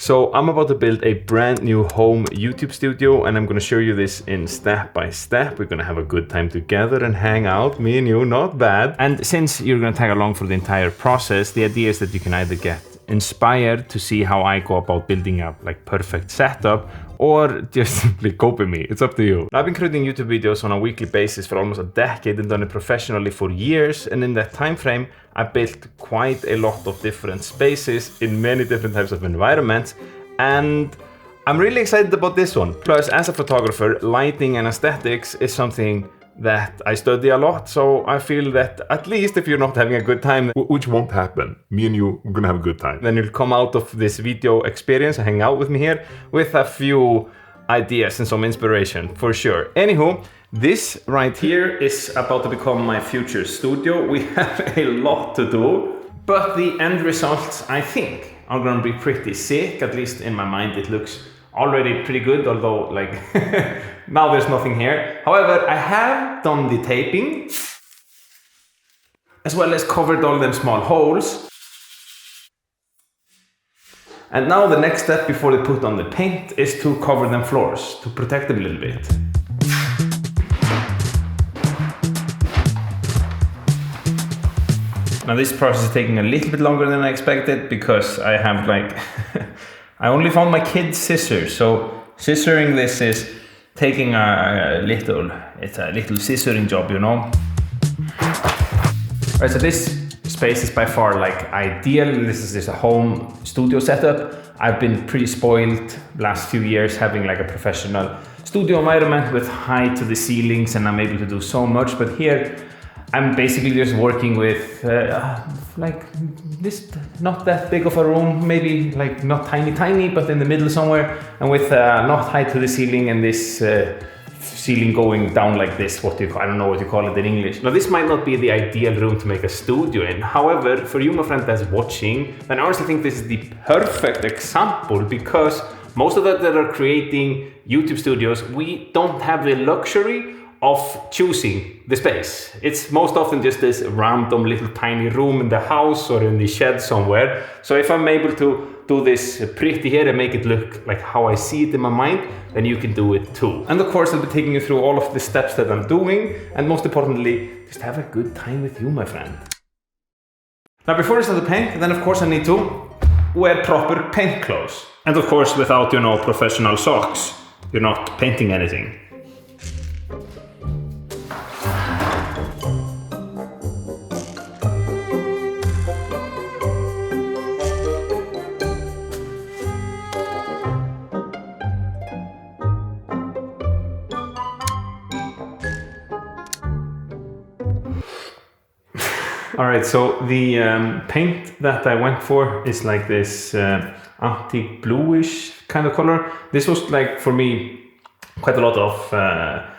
So I'm about to build a brand new home YouTube studio, and I'm gonna show you this in step by step. We're gonna have a good time together and hang out, me and you, not bad. And since you're gonna tag along for the entire process, the idea is that you can either get inspired to see how I go about building a perfect setup, or just simply copy me. It's up to you. I've been creating YouTube videos on a weekly basis for almost a decade and done it professionally for years, and in that time frame I built quite a lot of different spaces in many different types of environments, and I'm really excited about this one. Plus, as a photographer, lighting and aesthetics is something that I study a lot, so I feel that at least if you're not having a good time, which won't happen, me and you are gonna have a good time, then you'll come out of this video experience and hang out with me here with a few ideas and some inspiration for sure. Anywho, this right here is about to become my future studio. We have a lot to do, but the end results, I think, are gonna be pretty sick. At least in my mind it looks already pretty good, although now there's nothing here. However, I have done the taping, as well as covered all them small holes. And now the next step before they put on the paint is to cover them floors, to protect them a little bit. Now this process is taking a little bit longer than I expected, because I have I only found my kid's scissors, so scissoring this is taking it's a little scissoring job, you know. Right, so this space is by far ideal. This is just a home studio setup. I've been pretty spoiled last few years having a professional studio environment with height to the ceilings, and I'm able to do so much, but here I'm basically just working with this, not that big of a room, maybe not tiny, but in the middle somewhere, and with not height to the ceiling, and this ceiling going down like this. I don't know what you call it in English. Now this might not be the ideal room to make a studio in. However, for you, my friend that's watching, then I honestly think this is the perfect example, because most of us that are creating YouTube studios, we don't have the luxury of choosing the space. It's most often just this random little tiny room in the house or in the shed somewhere. So if I'm able to do this pretty here and make it look like how I see it in my mind, then you can do it too. And of course, I'll be taking you through all of the steps that I'm doing, and most importantly, just have a good time with you, my friend. Now before I start to paint, then of course I need to wear proper paint clothes. And of course, without, professional socks, you're not painting anything. Alright, so the paint that I went for is this antique bluish kind of color. This was for me quite a lot of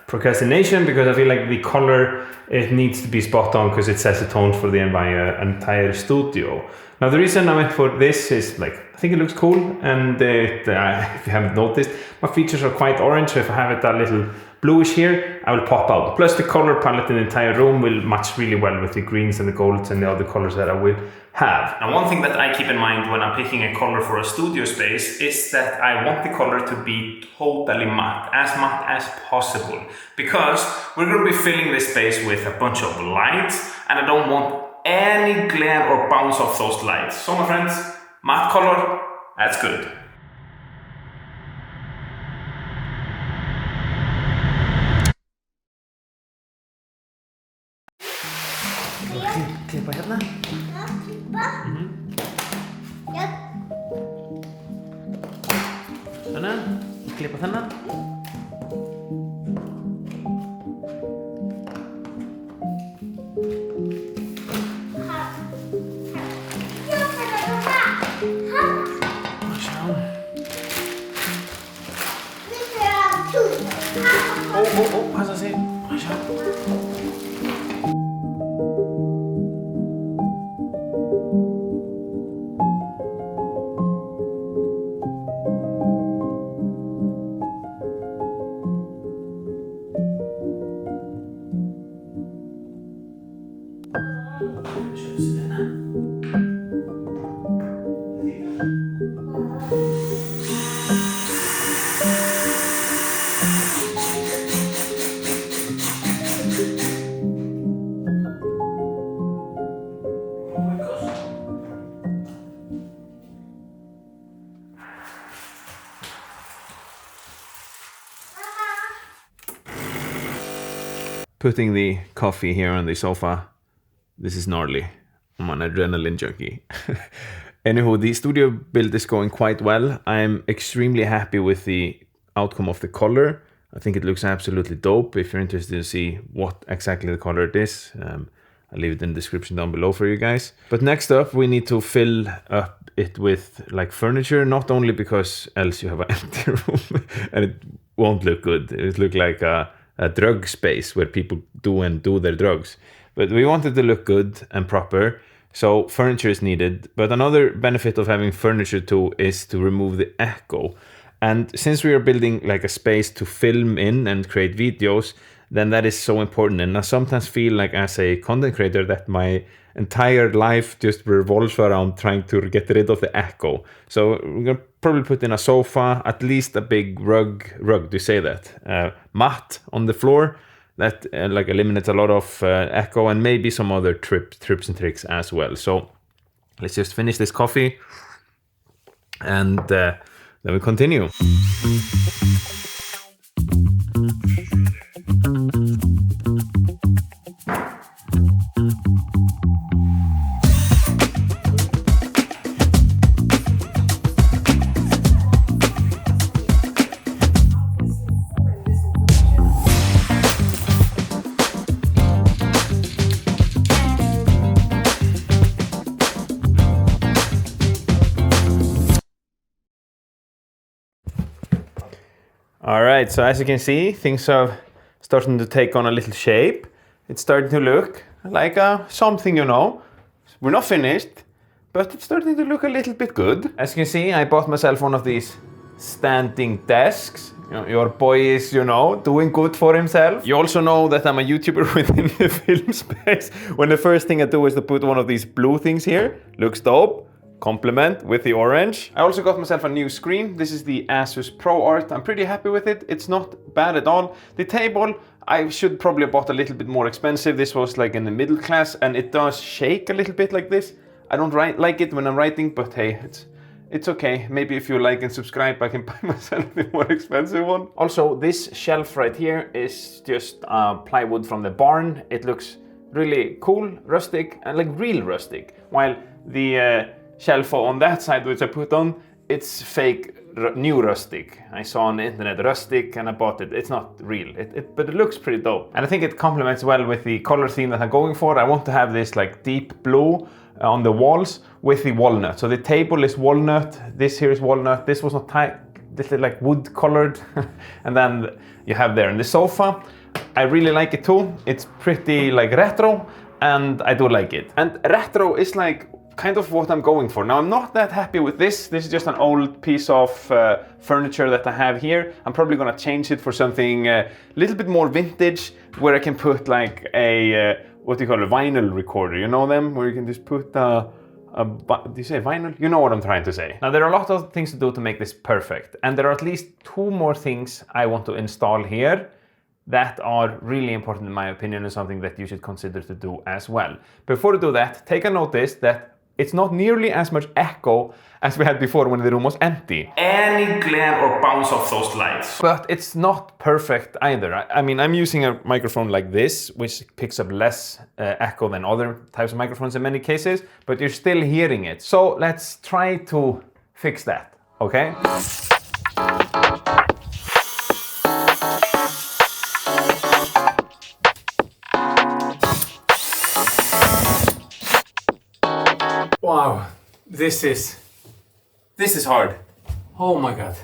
procrastination, because I feel the color, it needs to be spot on, because it sets the tone for the entire studio. Now the reason I went for this is I think it looks cool, and if you haven't noticed, my features are quite orange, so if I have it a little bluish here, I will pop out. Plus the color palette in the entire room will match really well with the greens and the golds and the other colors that I will have. And one thing that I keep in mind when I'm picking a color for a studio space is that I want the color to be totally matte as possible, because we're going to be filling this space with a bunch of lights, and I don't want any glare or bounce off those lights. So my friends, matte color, that's good. Klippa hérna. Ja, klippa. Ja. Svona, klippa þennan. Passa sig. putting the coffee here on the sofa. This is gnarly. I'm an adrenaline junkie. Anywho, the studio build is going quite well. I'm extremely happy with the outcome of the color. I think it looks absolutely dope. If you're interested to see what exactly the color it is, I'll leave it in the description down below for you guys. But next up, we need to fill up it with like furniture, not only because else you have an empty room and it won't look good. It would look like a drug space where people do their drugs. But we want it to look good and proper. So furniture is needed, but another benefit of having furniture too is to remove the echo. And since we are building like a space to film in and create videos, then that is so important. And I sometimes feel like as a content creator that my entire life just revolves around trying to get rid of the echo. So we're gonna probably put in a sofa, at least a big rug, do you say that? Mat on the floor. That like eliminates a lot of echo and maybe some other trips and tricks as well. So let's just finish this coffee and then we continue. All right, so as you can see, things are starting to take on a little shape. It's starting to look like something, you know. We're not finished, but it's starting to look a little bit good. As you can see, I bought myself one of these standing desks. You know, your boy is, you know, doing good for himself. You also know that I'm a YouTuber within the film space. When the first thing I do is to put one of these blue things here. Looks dope. Complement with the orange. I also got myself a new screen. This is the Asus ProArt. I'm pretty happy with it. It's not bad at all. The table, I should probably have bought a little bit more expensive. This was like in the middle class and it does shake a little bit like this. I don't like it when I'm writing, but hey, it's okay. Maybe if you like and subscribe, I can buy myself the more expensive one. Also, this shelf right here is just plywood from the barn. It looks really cool, rustic, and like real rustic. While the shelf on that side, which I put on, it's fake new rustic. I saw on the internet rustic and I bought it. It's not real, but it looks pretty dope. And I think it complements well with the color theme that I'm going for. I want to have this like deep blue on the walls with the walnut. So the table is walnut, this here is walnut, this was not this is like wood colored. And then you have there in the sofa. I really like it too. It's pretty like retro and I do like it. And retro is like kind of what I'm going for. Now I'm not that happy with this. This is just an old piece of furniture that I have here. I'm probably gonna change it for something a little bit more vintage where I can put like a, what do you call it, vinyl recorder, you know them? Where you can just put do you say vinyl? You know what I'm trying to say. Now there are a lot of things to do to make this perfect. And there are at least 2 more things I want to install here that are really important in my opinion and something that you should consider to do as well. Before you do that, take a notice that it's not nearly as much echo as we had before when the room was empty. Any glare or bounce of those lights. But it's not perfect either. I mean, I'm using a microphone like this, which picks up less echo than other types of microphones in many cases, but you're still hearing it. So let's try to fix that, okay? Wow, this is hard. Oh my god.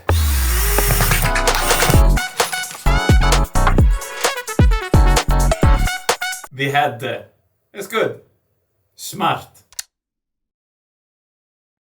We had it's good. Smart.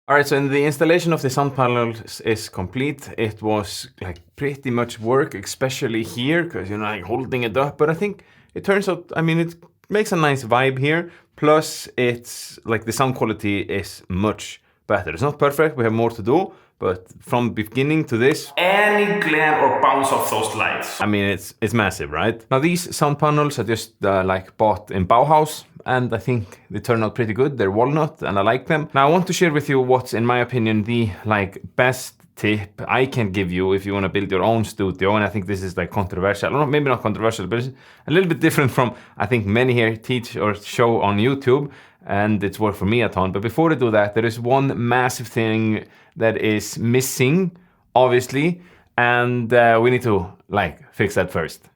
Alright, so the installation of the sound panels is complete. It was like pretty much work, especially here, because you're like holding it up, but I think it turns out, I mean, it makes a nice vibe here. Plus, it's like the sound quality is much better. It's not perfect, we have more to do, but from beginning to this, any glare or bounce of those lights. I mean, it's massive, right? Now these sound panels I just like bought in Bauhaus, and I think they turn out pretty good. They're walnut and I like them. Now I want to share with you what's, in my opinion, the like best tip I can give you if you want to build your own studio, and I think this is like controversial. I don't know, maybe not controversial, but it's a little bit different from I think many here teach or show on YouTube, and it's worked for me a ton. But before I do that, there is one massive thing that is missing, obviously, and we need to like fix that first.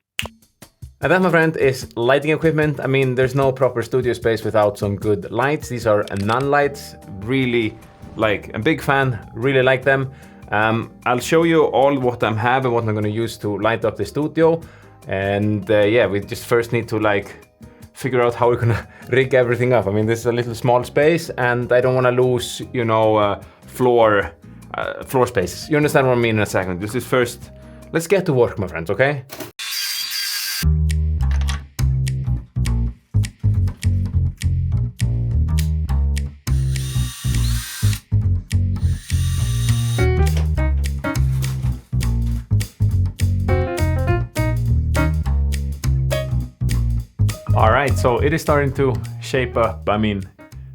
And that, my friend, is lighting equipment. I mean, there's no proper studio space without some good lights. These are non-lights, really like a big fan, really like them. I'll show you all what I have and what I'm gonna use to light up the studio. And yeah, we just first need to like figure out how we're gonna rig everything up. I mean, this is a little small space and I don't wanna lose, you know, floor spaces. You understand what I mean in a second. This is first, let's get to work, my friends, okay? All right, so it is starting to shape up, I mean,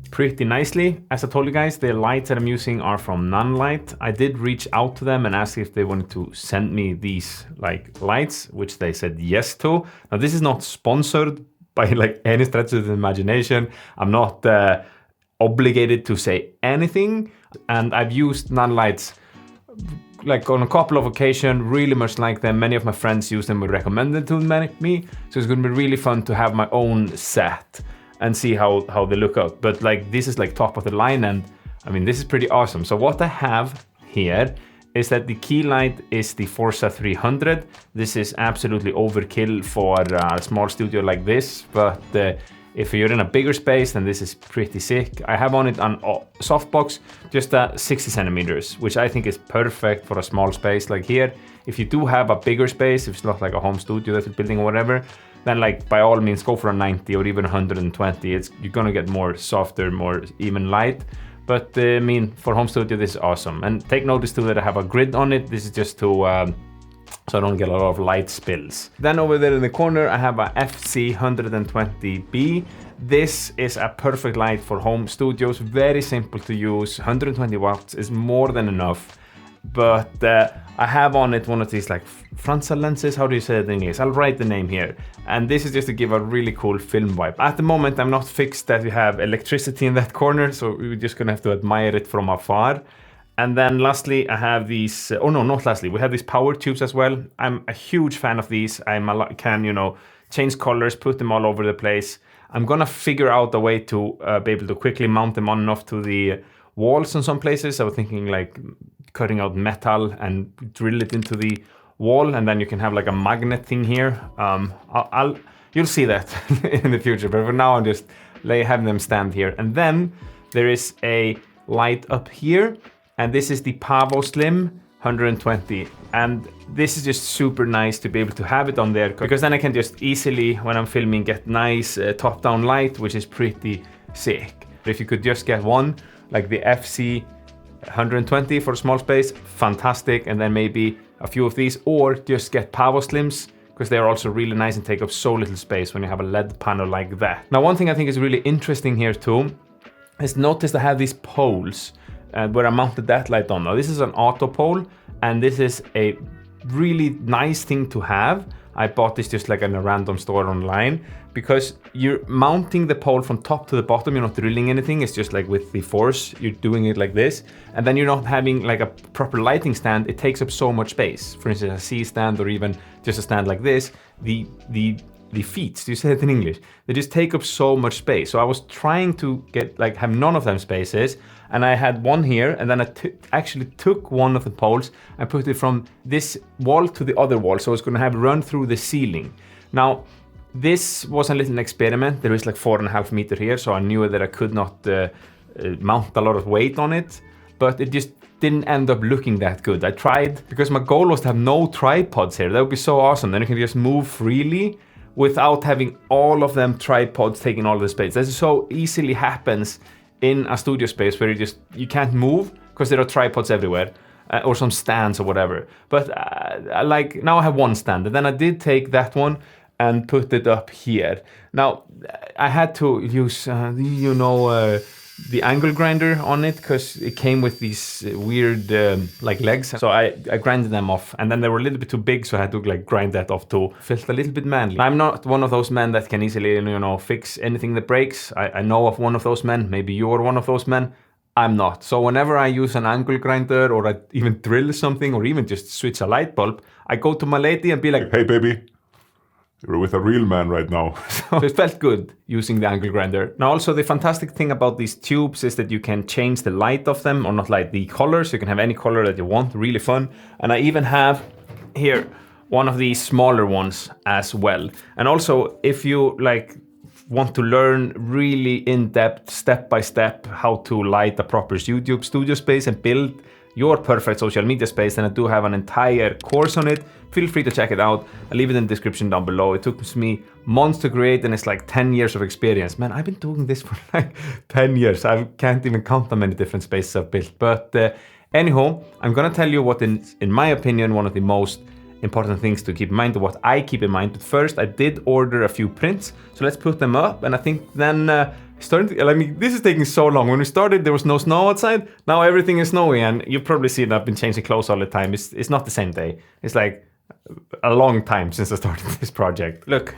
pretty nicely. As I told you guys, the lights that I'm using are from Nonlight. I did reach out to them and ask if they wanted to send me these like lights, which they said yes to. Now, this is not sponsored by like any stretch of the imagination. I'm not obligated to say anything. And I've used Nonlights like on a couple of occasions, really much like them. Many of my friends use them and recommended to me. So it's gonna be really fun to have my own set and see how they look out. But like this is like top of the line, and I mean, this is pretty awesome. So what I have here is that the key light is the Forza 300. This is absolutely overkill for a small studio like this, but if you're in a bigger space, then this is pretty sick. I have on it on softbox, just 60 centimeters, which I think is perfect for a small space like here. If you do have a bigger space, if it's not like a home studio that you're building or whatever, then like by all means go for a 90 or even 120. You're gonna get more softer, more even light. But I mean, for home studio, this is awesome. And take notice too that I have a grid on it. This is just to so I don't get a lot of light spills. Then over there in the corner, I have a FC120B. This is a perfect light for home studios, very simple to use. 120 watts is more than enough. But I have on it one of these like frontal lenses, how do you say it in English? I'll write the name here. And this is just to give a really cool film vibe. At the moment, I'm not fixed that we have electricity in that corner, so we're just gonna have to admire it from afar. And then lastly, I have these, oh no, not lastly, we have these power tubes as well. I'm a huge fan of these. Can, you know, change colors, put them all over the place. I'm gonna figure out a way to be able to quickly mount them on and off to the walls in some places. I was thinking like cutting out metal and drill it into the wall, and then you can have like a magnet thing here. You'll see that in the future, but for now I'm just having them stand here. And then there is a light up here, and this is the Pavo Slim 120. And this is just super nice to be able to have it on there, because then I can just easily, when I'm filming, get nice top-down light, which is pretty sick. If you could just get one, like the FC 120 for a small space, fantastic. And then maybe a few of these, or just get Pavo Slims, because they're also really nice and take up so little space when you have a LED panel like that. Now, one thing I think is really interesting here too, is notice I have these poles where I mounted that light on. Now, this is an auto pole, and this is a really nice thing to have. I bought this just like in a random store online, because you're mounting the pole from top to the bottom. You're not drilling anything. It's just like with the force, you're doing it like this. And then you're not having like a proper lighting stand. It takes up so much space. For instance, a C stand, or even just a stand like this, the feet, do you say it in English? They just take up so much space. So I was trying to have none of them spaces, and I had one here, and then I actually took one of the poles and put it from this wall to the other wall. So it's gonna have run through the ceiling. Now, this was a little experiment. There is like 4.5 meters here, so I knew that I could not mount a lot of weight on it, but it just didn't end up looking that good. I tried, because my goal was to have no tripods here. That would be so awesome. Then you can just move freely without having all of them tripods taking all the space. That so easily happens in a studio space where you can't move because there are tripods everywhere, or some stands or whatever. But like now I have one stand, and then I did take that one and put it up here. Now I had to use the angle grinder on it because it came with these weird like legs. So I grinded them off, and then they were a little bit too big, so I had to like grind that off too. Felt a little bit manly. I'm not one of those men that can easily, you know, fix anything that breaks. I know of one of those men. Maybe you're one of those men. I'm not. So whenever I use an angle grinder, or I even drill something, or even just switch a light bulb, I go to my lady and be like, Hey baby, you're with a real man right now. so it felt good using the angle grinder. Now also the fantastic thing about these tubes is that you can change the light of them, or not light, the colors. You can have any color that you want, really fun. And I even have here one of these smaller ones as well. And also if you like want to learn really in-depth, step-by-step how to light a proper YouTube studio space and build your perfect social media space, and I do have an entire course on it. Feel free to check it out. I'll leave it in the description down below. It took me months to create, and it's like 10 years of experience. Man, I've been doing this for like 10 years. I can't even count how many different spaces I've built. But anyhow, I'm gonna tell you what in my opinion, one of the most important things to keep in mind, what I keep in mind. But first, I did order a few prints, so let's put them up. And I think then this is taking so long. When we started, there was no snow outside. Now everything is snowy, and you've probably seen I've been changing clothes all the time. It's not the same day. It's like a long time since I started this project. Look,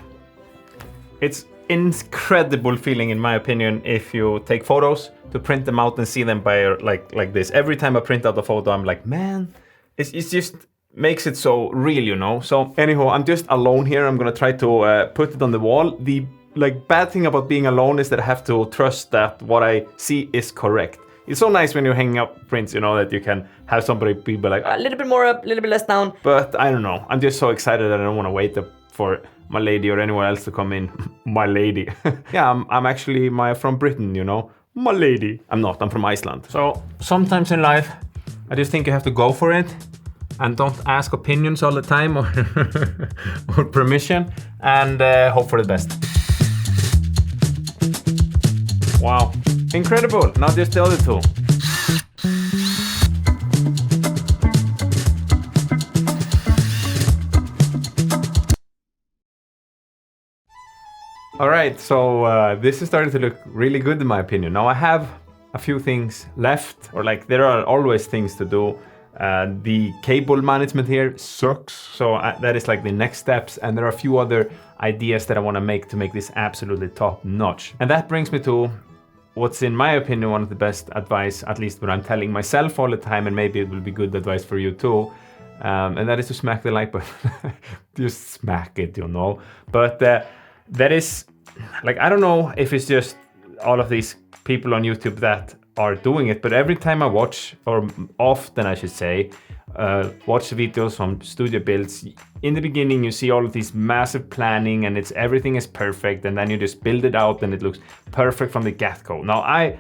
it's incredible feeling, in my opinion, if you take photos to print them out and see them by like this. Every time I print out a photo, I'm like, man, it's just makes it so real, you know. So anyhow, I'm just alone here. I'm gonna try to put it on the wall. The like bad thing about being alone is that I have to trust that what I see is correct. It's so nice when you're hanging up prints, you know, that you can have somebody be like a little bit more up, a little bit less down. But I don't know. I'm just so excited that I don't want to wait for my lady or anyone else to come in. My lady. Yeah, I'm actually from Britain, you know. My lady. I'm not. I'm from Iceland. So sometimes in life, I just think you have to go for it. And don't ask opinions all the time or, or permission, and hope for the best. Wow, incredible, not just the other two. All right, so this is starting to look really good in my opinion. Now I have a few things left, or like there are always things to do. The cable management here sucks, so that is like the next steps, and there are a few other ideas that I want to make this absolutely top notch. And that brings me to what's in my opinion one of the best advice, at least what I'm telling myself all the time, and maybe it will be good advice for you too, and that is to smack the like button. Just smack it, you know. But that is like, I don't know if it's just all of these people on YouTube that are doing it, but every time I watch, or often I should say, watch videos from studio builds, in the beginning you see all of these massive planning and everything is perfect, and then you just build it out and it looks perfect from the get-go. Now I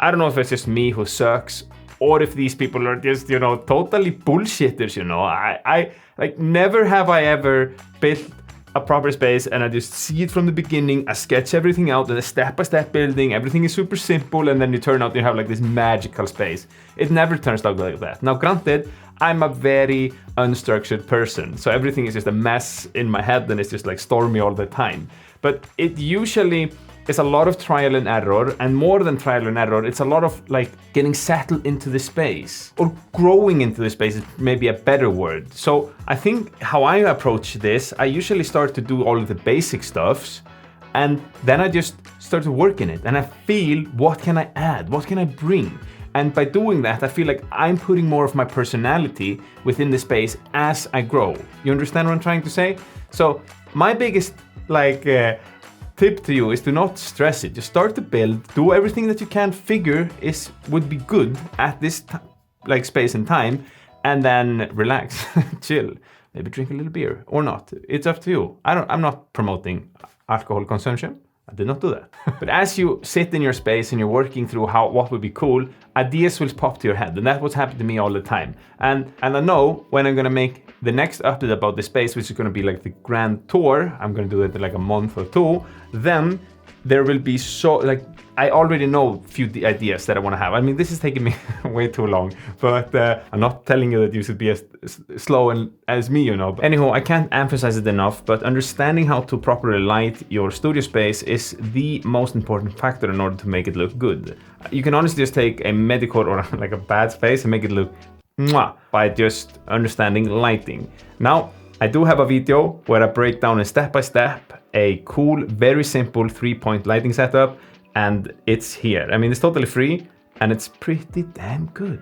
don't know if it's just me who sucks, or if these people are just, you know, totally bullshitters, you know. I like, never have I ever built a proper space and I just see it from the beginning. I sketch everything out and a step-by-step building. Everything is super simple, and then you turn out you have like this magical space. It never turns out like that. Now granted, I'm a very unstructured person, so everything is just a mess in my head and it's just like stormy all the time. But it usually is a lot of trial and error, and more than trial and error, it's a lot of like getting settled into the space, or growing into the space is maybe a better word. So I think how I approach this, I usually start to do all of the basic stuffs, and then I just start to work in it, and I feel, what can I add? What can I bring? And by doing that, I feel like I'm putting more of my personality within the space as I grow. You understand what I'm trying to say? So my biggest tip to you is to not stress it. Just start to build, do everything that you can figure would be good at this space and time, and then relax, chill, maybe drink a little beer or not. It's up to you. I'm not promoting alcohol consumption. I did not do that. But as you sit in your space and you're working through what would be cool, ideas will pop to your head, and that's what's happened to me all the time. And I know when I'm gonna make the next update about the space, which is gonna be like the grand tour, I'm gonna do it in like a month or two, then there will be so, like, I already know a few ideas that I want to have. I mean, this is taking me way too long, but I'm not telling you that you should be as slow and as me, you know. But anyhow, I can't emphasize it enough, but understanding how to properly light your studio space is the most important factor in order to make it look good. You can honestly just take a Medicor or like a bad space and make it look mwah by just understanding lighting. Now, I do have a video where I break down a step-by-step a cool, very simple 3-point lighting setup, and it's here. I mean, it's totally free and it's pretty damn good.